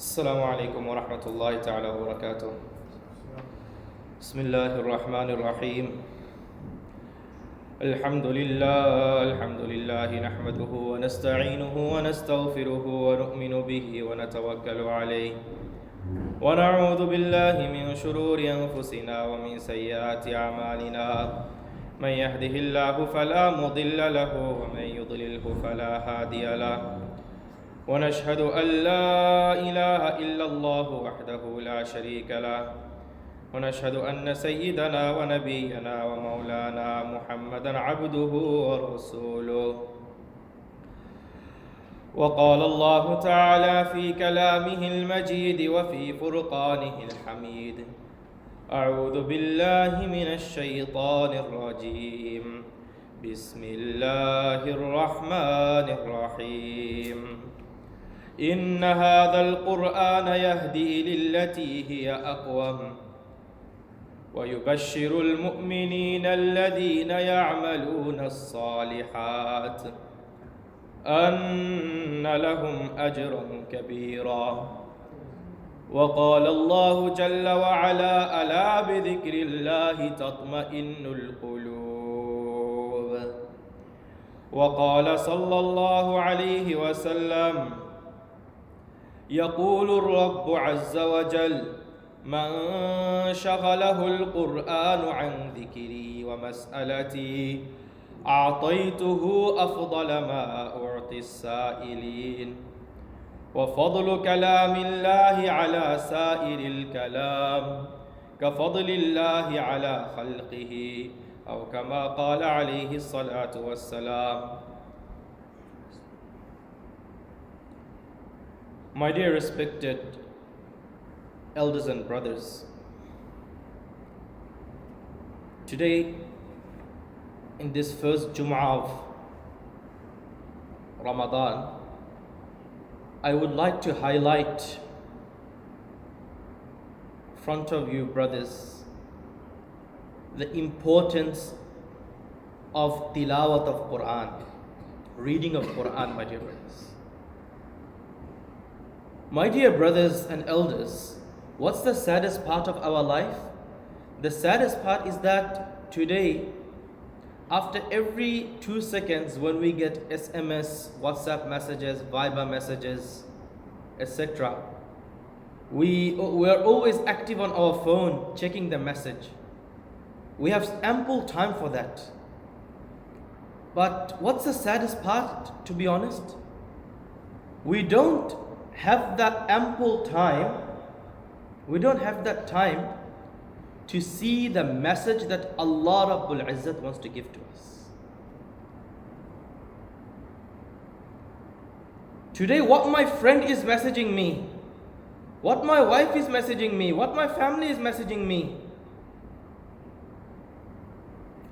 السلام عليكم ورحمة الله تعالى وبركاته. بسم الله الرحمن الرحيم. الحمد لله نحمده ونستعينه ونستغفره ونؤمن به ونتوكل عليه ونعوذ بالله من شرور أنفسنا ومن سيئات أعمالنا. من يهده الله فلا مضل له ومن يضلله فلا هادي له. ونشهد أن لا إله إلا الله وحده لا شريك له. ونشهد أن سيدنا ونبينا ومولانا محمدا عبده ورسوله. وقال الله تعالى في كلامه المجيد وفي فرقانه الحميد: أعوذ بالله من الشيطان الرجيم. بسم الله الرحمن الرحيم. إن هذا القرآن يهدي للتي هي أقوم ويبشر المؤمنين الذين يعملون الصالحات أن لهم أجرا كبيرا. وقال الله جل وعلا: ألا بذكر الله تطمئن القلوب. وقال صلى الله عليه وسلم: يقول الرب عز وجل: من شغله القرآن عن ذكري ومسألتي أعطيته أفضل ما أعطي السائلين. وفضل كلام الله على سائر الكلام كفضل الله على خلقه، أو كما قال عليه الصلاة والسلام. My dear respected elders and brothers, today in this first Juma of Ramadan, I would like to highlight in front of you, brothers, the importance of tilawat of Qur'an, reading of Qur'an, my dear brothers. My dear brothers and elders, what's the saddest part of our life? The saddest part is that today, after every 2 seconds, when we get SMS, WhatsApp messages, Viber messages, etc., we are always active on our phone, checking the message. We have ample time for that. But what's the saddest part, to be honest? We don't have that ample time, we don't have that time to see the message that Allah Rabbul Izzat wants to give to us. Today, what my friend is messaging me, what my wife is messaging me, what my family is messaging me,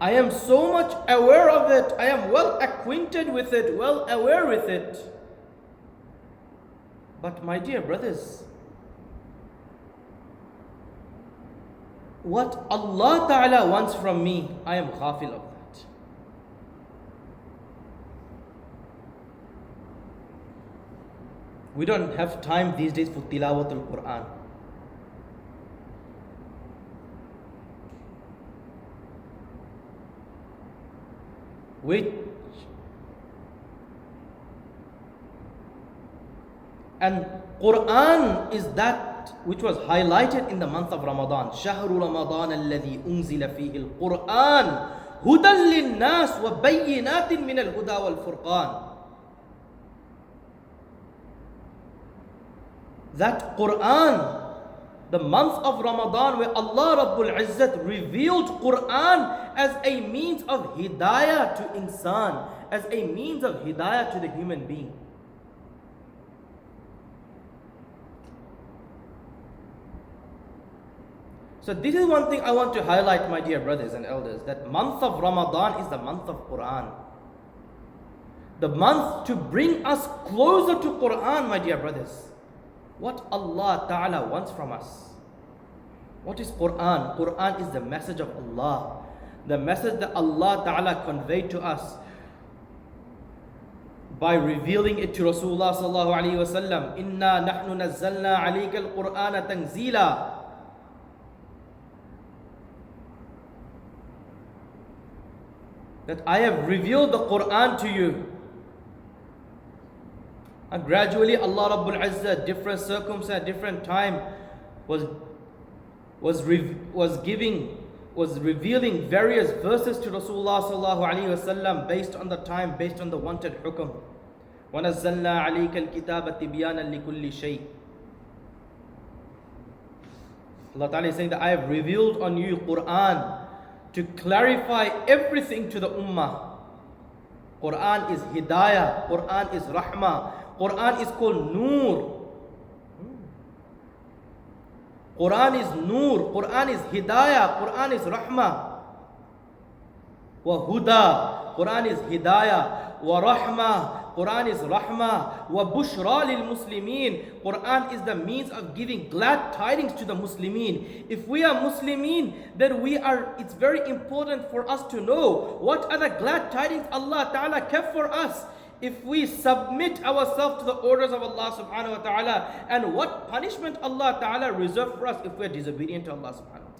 I am so much aware of it, I am well acquainted with it, well aware with it. But my dear brothers, what Allah Ta'ala wants from me, I am ghafil of that. We don't have time these days for tilawat al-Qur'an. And Qur'an is that which was highlighted in the month of Ramadan. شهر رمضان الذي أنزل فيه القرآن هدى للناس وبينات من الهدى والفرقان. That Qur'an, the month of Ramadan, where Allah Rabbul Izzat revealed Qur'an as a means of hidayah to insan, as a means of hidayah to the human being. So this is one thing I want to highlight, my dear brothers and elders, that month of Ramadan is the month of Qur'an. The month to bring us closer to Qur'an, my dear brothers. What Allah Ta'ala wants from us. What is Qur'an? Qur'an is the message of Allah. The message that Allah Ta'ala conveyed to us. by revealing it to Rasulullah sallallahu alaihi wasallam. Inna nahnu nazzalna alayka al-Qur'ana tanzila. That I have revealed the Qur'an to you. And gradually Allah Rabbul Izzah, different circumstance, different time, was revealing various verses to Rasulullah sallallahu alaihi wasallam based on the time, based on the wanted hukm. وَنَزَّلْنَا عَلَيْكَ الْكِتَابَ تِبْيَانًا لِكُلِّ شَيْءٍ. Allah Ta'ala is saying that I have revealed on you Qur'an to clarify everything to the ummah. Qur'an is hidayah, Qur'an is rahmah, Qur'an is called Noor. Qur'an is Noor, Qur'an is hidayah, Qur'an is rahmah. Wa huda, Qur'an is hidayah. Wa rahmah, Qur'an is rahmah. Wa bushra lil muslimin, Qur'an is the means of giving glad tidings to the Muslimin. If we are Muslimin, then it's very important for us to know what are the glad tidings Allah Ta'ala kept for us if we submit ourselves to the orders of Allah subhanahu wa ta'ala, and what punishment Allah Ta'ala reserved for us if we are disobedient to Allah subhanahu wa ta'ala.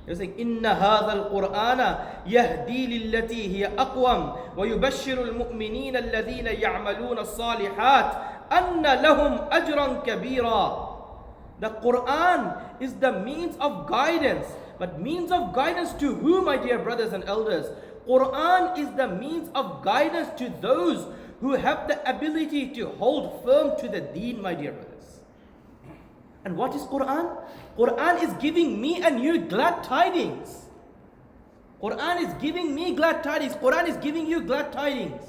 You're saying, Inna hadha al-Qur'ana yahdi lillati hiya aqwam wa yubashshiru al-mu'minina alladhina ya'maluna as-salihat anna lahum ajran kabira. The Qur'an is the means of guidance. But means of guidance to who, my dear brothers and elders? Qur'an is the means of guidance to those who have the ability to hold firm to the deen, my dear brothers. And what is Qur'an? Qur'an is giving me and you glad tidings. Qur'an is giving me glad tidings. Qur'an is giving you glad tidings.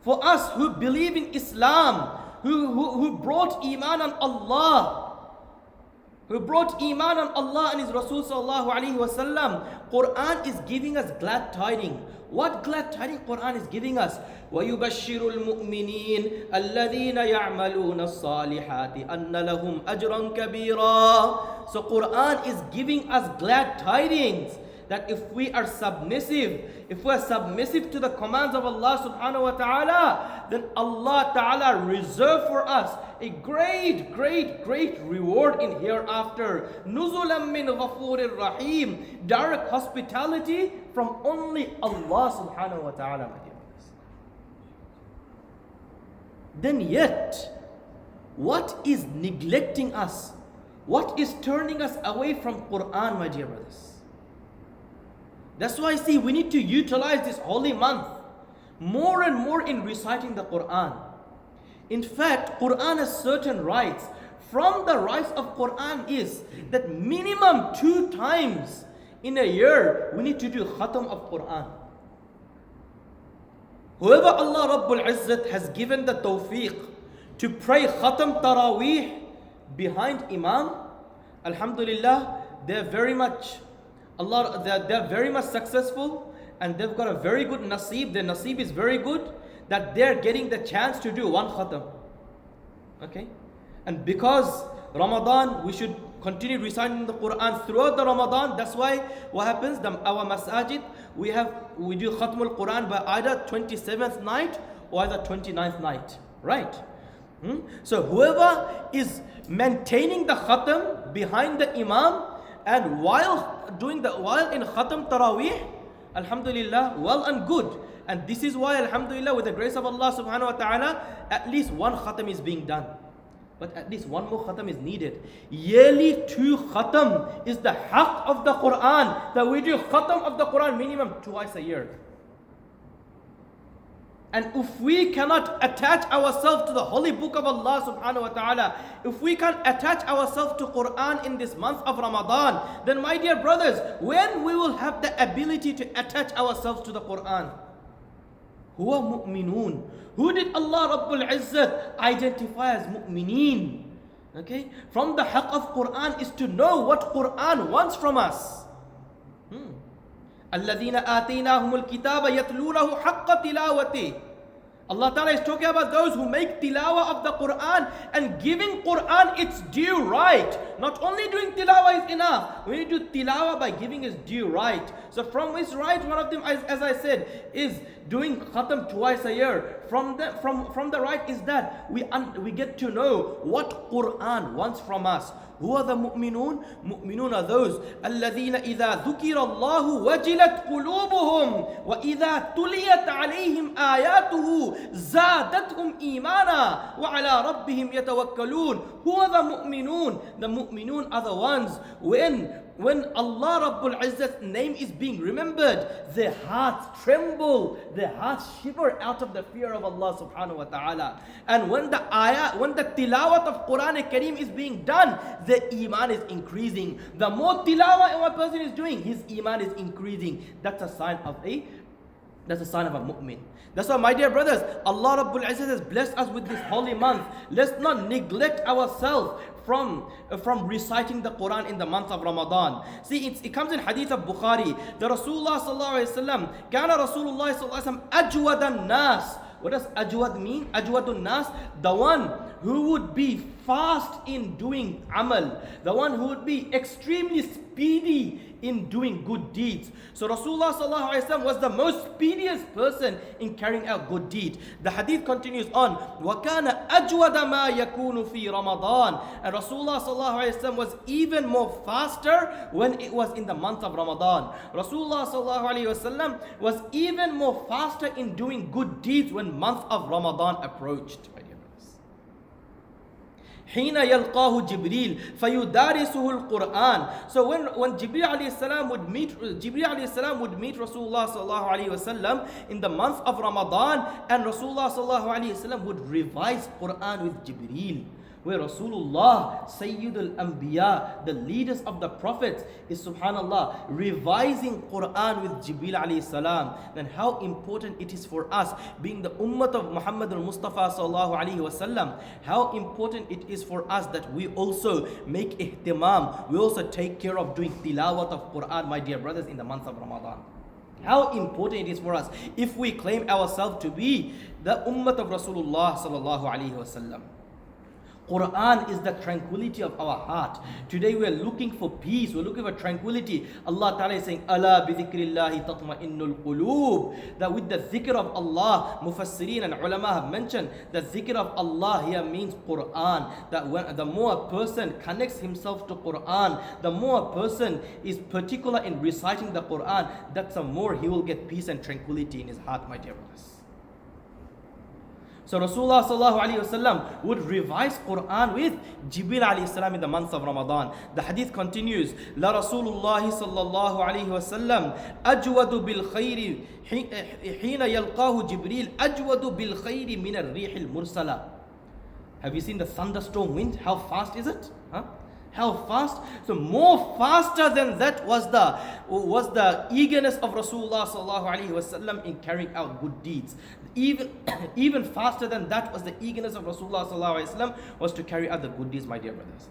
For us who believe in Islam, who brought Iman on Allah, who brought Iman on Allah and His Rasul sallallahu alaihi wasallam, Qur'an is giving us glad tidings. What glad tidings Qur'an is giving us? وَيُبَشِّرُ الْمُؤْمِنِينَ الَّذِينَ يَعْمَلُونَ الصَّالِحَاتِ أَنَّ لَهُمْ أَجْرًا كَبِيرًا. So Qur'an is giving us glad tidings that if we are submissive, to the commands of Allah subhanahu wa ta'ala, then Allah ta'ala reserve for us a great reward in hereafter. Nuzulam min ghafurir rahim, direct hospitality from only Allah subhanahu wa ta'ala, my dear brothers. Then yet, what is neglecting us? What is turning us away from Qur'an, my dear brothers? That's why, see, we need to utilize this holy month more and more in reciting the Qur'an. In fact, Qur'an has certain rights. From the rights of Qur'an is that minimum 2 times in a year we need to do khatam of Qur'an. Whoever Allah Rabbul Izzat has given the tawfiq to pray khatam taraweeh behind Imam, alhamdulillah, they're very much successful, and they've got a very good naseeb. Their naseeb is very good that they're getting the chance to do 1 khatam. Okay? And because Ramadan, we should continue reciting the Quran throughout the Ramadan. That's why what happens, our masajid, we do Khatmul Quran by either 27th night or either 29th night. Right? So whoever is maintaining the khatam behind the Imam, and while in Khatam Taraweeh, alhamdulillah, well and good. And this is why, alhamdulillah, with the grace of Allah subhanahu wa ta'ala, at least 1 khatam is being done. But at least 1 more khatam is needed. Yearly 2 khatam is the haqq of the Quran, that we do khatam of the Quran minimum twice a year. And if we cannot attach ourselves to the holy book of Allah subhanahu wa ta'ala, if we can't attach ourselves to Quran in this month of Ramadan, then my dear brothers, when we will have the ability to attach ourselves to the Quran? Huwa mu'minun. Who did Allah Rabbul Izzat identify as mu'mineen? Okay? From the haqq of Quran is to know what Quran wants from us. الذين آتيناهم الكتاب يتلونه حق تلاوته Allah Ta'ala is talking about those who make tilawah of the Qur'an and giving Qur'an its due right. Not only doing tilawah is enough. We need to do tilawah by giving its due right. So from its right, one of them, as I said, is doing khatam twice a year. From the right is that we get to know what Qur'an wants from us. Who are the mu'minun? Mu'minun are those الذين إذا ذكر الله وجلت قلوبهم وإذا تليت عليهم آياته زادتهم إيمانا وعلى ربهم يتوكلون. Who are the mu'minun? The mu'minun are the ones when Allah Rabbul Izzat's name is being remembered, their hearts tremble, their hearts shiver out of the fear of Allah subhanahu wa ta'ala. And when the tilawat of Qur'an Kareem is being done, the iman is increasing. The more tilawat a person is doing, his iman is increasing. That's a sign of a mu'min. That's why, my dear brothers, Allah Rabbul Izzat has blessed us with this holy month. Let's not neglect ourselves from reciting the Quran in the month of Ramadan. See, it comes in hadith of Bukhari. The Rasulullah sallallahu alaihi wasallam, kana Rasulullah sallallahu alaihi wasallam ajwadan nas. What does ajwad mean? Ajwadun nas, the one who would be fast in doing amal, the one who would be extremely speedy in doing good deeds. So Rasulullah sallallahu alaihi wasallam was the most speediest person in carrying out good deeds. The hadith continues on, وَكَانَ أَجْوَدَ مَا يَكُونُ فِي رَمَضَانِ. And Rasulullah sallallahu alaihi wasallam was even more faster when it was in the month of Ramadan. Rasulullah sallallahu alaihi wasallam was even more faster in doing good deeds when month of Ramadan approached. حين يلقاه جبريل فيدارسه القرآن. So when Jibreel alayhi salam would meet Rasulullah sallallahu alayhi wasallam in the month of Ramadan, and Rasulullah sallallahu alayhi wasallam would revise Quran with Jibreel, where Rasulullah, Sayyidul Anbiya, the leaders of the prophets, is subhanallah revising Quran with Jibreel alayhi salam. Then how important it is for us, being the ummah of Muhammad al-Mustafa sallallahu alayhi wasallam, how important it is for us that we also make ihtimam, we also take care of doing tilawat of Quran, my dear brothers, in the month of Ramadan. How important it is for us if we claim ourselves to be the ummah of Rasulullah sallallahu alayhi wasallam. Quran is the tranquility of our heart. Today we are looking for peace, we're looking for tranquility. Allah Ta'ala is saying, Ala bi dhikrillahi tatma'innul qulub. That with the dhikr of Allah, Mufassirin and ulama have mentioned that dhikr of Allah here means Quran. That when the more a person connects himself to Quran, the more a person is particular in reciting the Quran, that's the more he will get peace and tranquility in his heart, my dear brothers. So Rasulullah sallallahu alaihi wasallam would revise Quran with Jibreel alayhi salam in the month of Ramadan. The hadith continues, La Rasulullah sallallahu alaihi wasallam ajwadu bil khayri hina yalqahu Jibreel ajwadu bil khayri min ar-rih al-mursala. Have you seen the thunderstorm wind? How fast is it? How fast? So more faster than that was the eagerness of Rasulullah sallallahu alaihi wasallam in carrying out good deeds. Even faster than that was the eagerness of Rasulullah sallallahu alaihi wasallam was to carry out the good deeds, my dear brothers.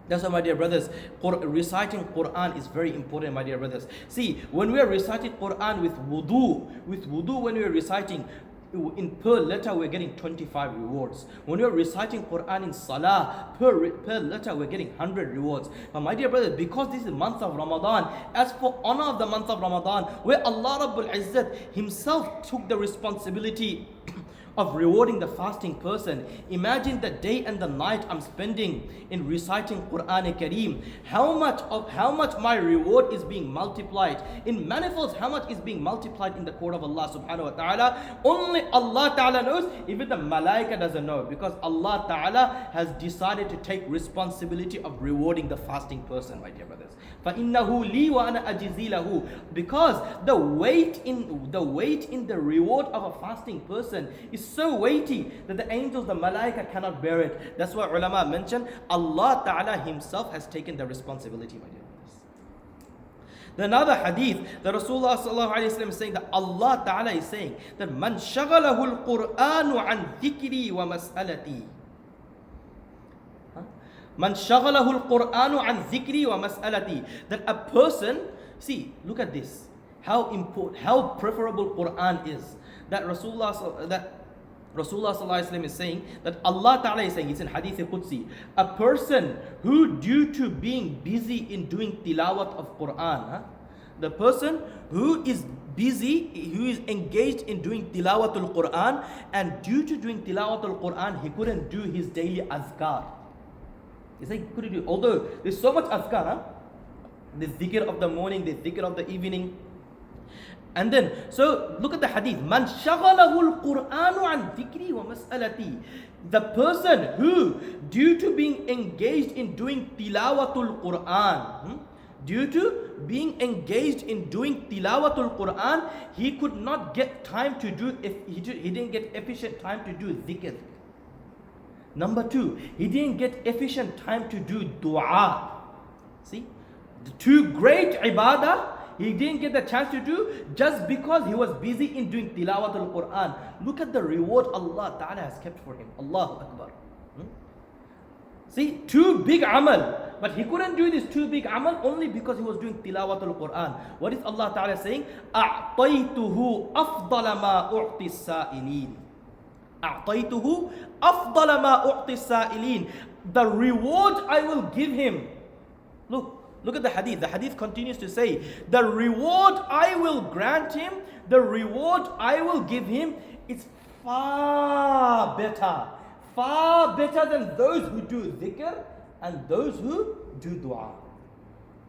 That's why, my dear brothers, reciting Quran is very important, my dear brothers. See, when we are reciting Quran with wudu, when we are reciting, in per letter we're getting 25 rewards. When you're reciting Quran in Salah, per letter we're getting 100 rewards. But my dear brothers, because this is the month of Ramadan, as for honor of the month of Ramadan, where Allah Rabbul Izzat himself took the responsibility of rewarding the fasting person. Imagine the day and the night I'm spending in reciting Qur'an Kareem. How much my reward is being multiplied in manifolds. How much is being multiplied in the court of Allah subhanahu wa ta'ala. Only Allah ta'ala knows. Even the malaika doesn't know, because Allah ta'ala has decided to take responsibility of rewarding the fasting person, my dear brothers. فَإِنَّهُ لِي وَأَنَا أَجْزِي لَهُ. Because the weight in the reward of a fasting person is so weighty that the angels, the malaika cannot bear it. That's why ulama mentioned Allah Ta'ala himself has taken the responsibility, my dear brothers. Another hadith, the Rasulullah sallallahu alaihi wasallam is saying that Allah Ta'ala is saying that man shaghalahu al-Qur'anu an dhikri wa mas'alati. Man shaghalahu al-Qur'anu an dhikri wa mas'alati. That a person, see, look at this, how important, how preferable Quran is. That Rasulullah, that Rasulullah sallallahu alaihi wasallam is saying that Allah Ta'ala is saying, it's in Hadith Qudsi, a person who due to being busy in doing tilawat of Qur'an, the person who is busy, who is engaged in doing tilawatul Qur'an, and due to doing tilawatul Qur'an, he couldn't do his daily azkar. He's like, couldn't do, although there's so much azkar, the dhikr of the morning, the dhikr of the evening. And then, so look at the hadith. Man shaghalahu al-Qur'anu an dhikri wa mas'alati. The person who, due to being engaged in doing tilawatul Qur'an, due to being engaged in doing tilawatul Qur'an, he could not get time to do, he didn't get efficient time to do dhikr. Number two, he didn't get efficient time to do dua. See, the two great ibadah, he didn't get the chance to do just because he was busy in doing tilawatul Qur'an. Look at the reward Allah Ta'ala has kept for him. Allahu Akbar. See, two big amal, but he couldn't do this two big amal only because he was doing tilawatul Qur'an. What is Allah Ta'ala saying? أَعْطَيْتُهُ أَفْضَلَ مَا أُعْطِي السَّائِلِينَ أَعْطَيْتُهُ أَفْضَلَ مَا أُعْطِي السَّائِلِينَ. The reward I will give him. Look at the hadith. The hadith continues to say, the reward I will grant him, the reward I will give him, is far better than those who do dhikr and those who do dua.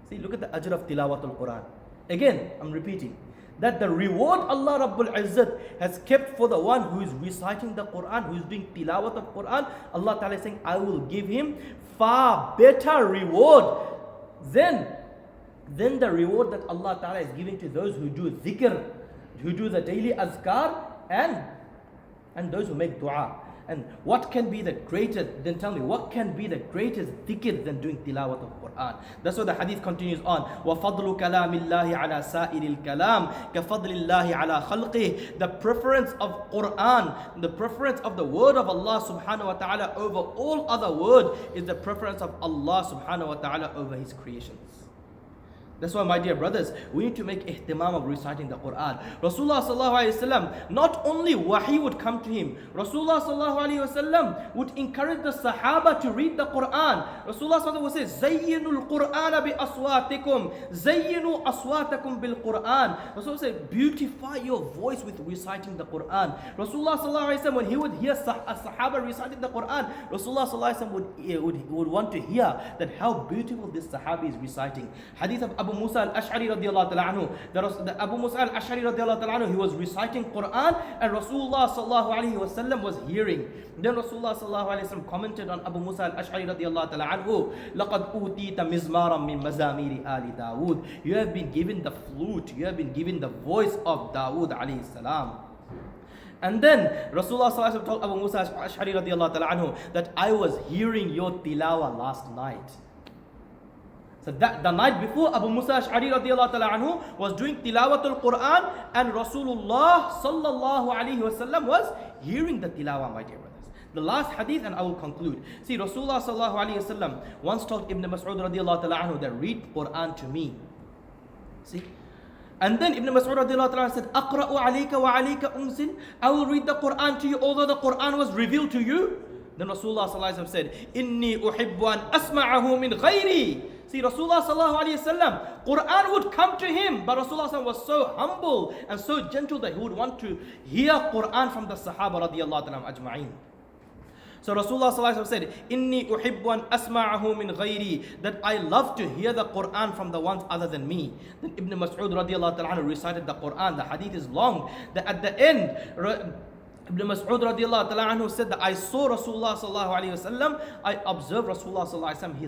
See, look at the ajr of tilawatul Quran. Again, I'm repeating that the reward Allah Rabbul Izzat has kept for the one who is reciting the Quran, who is doing tilawat of Quran. Allah Ta'ala is saying, I will give him far better reward than the reward that Allah Ta'ala is giving to those who do dhikr, who do the daily azkar, and those who make dua. And what can be the greatest, then tell me, what can be the greatest dhikr than doing tilawat of Quran? That's why the hadith continues on. وَفَضْلُ كَلَامِ اللَّهِ عَلَى سَائِرِ الْكَلَامِ كَفَضْلِ اللَّهِ عَلى خَلْقِهِ. The preference of Quran, the preference of the word of Allah subhanahu wa ta'ala over all other word is the preference of Allah subhanahu wa ta'ala over His creations. That's why, my dear brothers, we need to make ihtimam of reciting the Qur'an. Rasulullah sallallahu alayhi wasallam, not only wahi would come to him, Rasulullah sallallahu alayhi wasallam would encourage the Sahaba to read the Qur'an. Rasulullah sallallahu alayhi wasallam would say, Zayyinul Qur'ana bi aswatikum, Zayyinu aswatakum bil Qur'an. Rasulullah said, beautify your voice with reciting the Qur'an. Rasulullah sallallahu alayhi wasallam, when he would hear a Sahaba reciting the Qur'an, Rasulullah sallallahu alayhi wasallam would want to hear that how beautiful this Sahabi is reciting. Hadith of Abu Musa al-Ash'ari radiyallahu ta'ala anhu. The Abu Musa al-Ash'ari radiyallahu ta'ala anhu, he was reciting Quran and Rasulullah sallallahu alayhi wasallam was hearing. Then Rasulullah sallallahu alayhi wasallam commented on Abu Musa al-Ash'ari radiyallahu ta'ala anhu, لَقَدْ أُوتِيتَ مِزْمَارًا مِّن مَزَامِيرِ آلِ دَاوُدَ. You have been given the flute, you have been given the voice of Dawood alayhi salam. And then Rasulullah sallallahu alayhi wasallam told Abu Musa al-Ash'ari radiyallahu ta'ala anhu that I was hearing your tilawa last night. So that the night before, Abu Musa Ash'ari radiyallahu ta'ala anhu was doing tilawatul Quran and Rasulullah sallallahu alayhi wasallam was hearing the tilawa, my dear brothers. The last hadith and I will conclude. See, Rasulullah sallallahu alayhi wasallam once told Ibn Mas'ud radiyallahu ta'ala anhu that read Quran to me. See? And then Ibn Mas'ud radiyallahu ta'ala said, Aqra'u alayka wa alayka unzil. I will read the Quran to you although the Quran was revealed to you. Then Rasulullah sallallahu alayhi wasallam said, Inni uhibbu an asma'ahu min ghayri. See, Rasulullah sallallahu alayhi wasallam, Quran would come to him, but Rasulullah sallallahu was so humble and so gentle that he would want to hear Quran from the Sahaba radiyallahu ta'ala ajma'in. So Rasulullah sallallahu alayhi wasallam said, Inni uhibbu an asma'ahu min ghayri, that I love to hear the Quran from the ones other than me. Then Ibn Mas'ud radiyallahu ta'ala recited the Quran. The hadith is long. That at the end, Ibn Mas'ud radiyallahu ta'ala anhu said that I saw Rasulullah sallallahu alayhi wasallam, I observed Rasulullah sallallahu alayhi wasallam,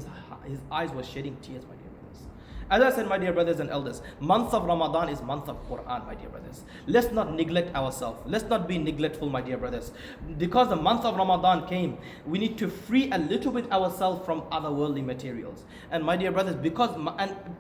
his eyes were shedding tears, my dear brothers. As I said, my dear brothers and elders, month of Ramadan is month of Quran, my dear brothers. Let's not neglect ourselves. Let's not be neglectful, my dear brothers. Because the month of Ramadan came, we need to free a little bit ourselves from other worldly materials. And my dear brothers, because,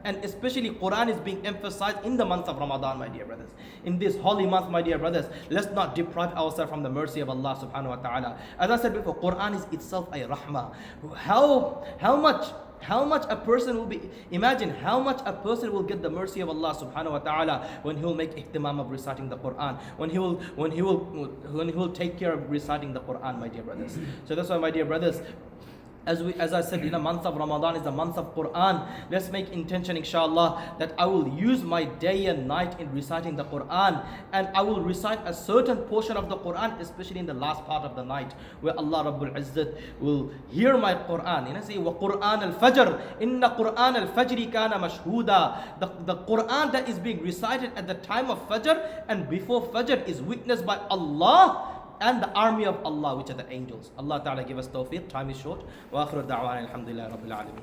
and especially Quran is being emphasized in the month of Ramadan, my dear brothers. In this holy month, my dear brothers, let's not deprive ourselves from the mercy of Allah subhanahu wa ta'ala. As I said before, Quran is itself a rahmah. How much How much a person will be, imagine how much a person will get the mercy of Allah subhanahu wa ta'ala when he will make ihtimam of reciting the Qur'an, when he will take care of reciting the Qur'an, my dear brothers. So that's why, my dear brothers, as I said, in a month of Ramadan is the month of Qur'an. Let's make intention, inshallah, that I will use my day and night in reciting the Qur'an, and I will recite a certain portion of the Qur'an, especially in the last part of the night, where Allah Rabbul Izzat will hear my Qur'an. You know, say, wa Qur'an al-Fajr, inna Qur'an al-Fajri kana mashhuda. The Qur'an that is being recited at the time of Fajr and before Fajr is witnessed by Allah and the army of Allah, which are the angels. Allah Ta'ala give us tawfiq. Time is short. Wa akhiru da'wana alhamdulillah rabbil alameen.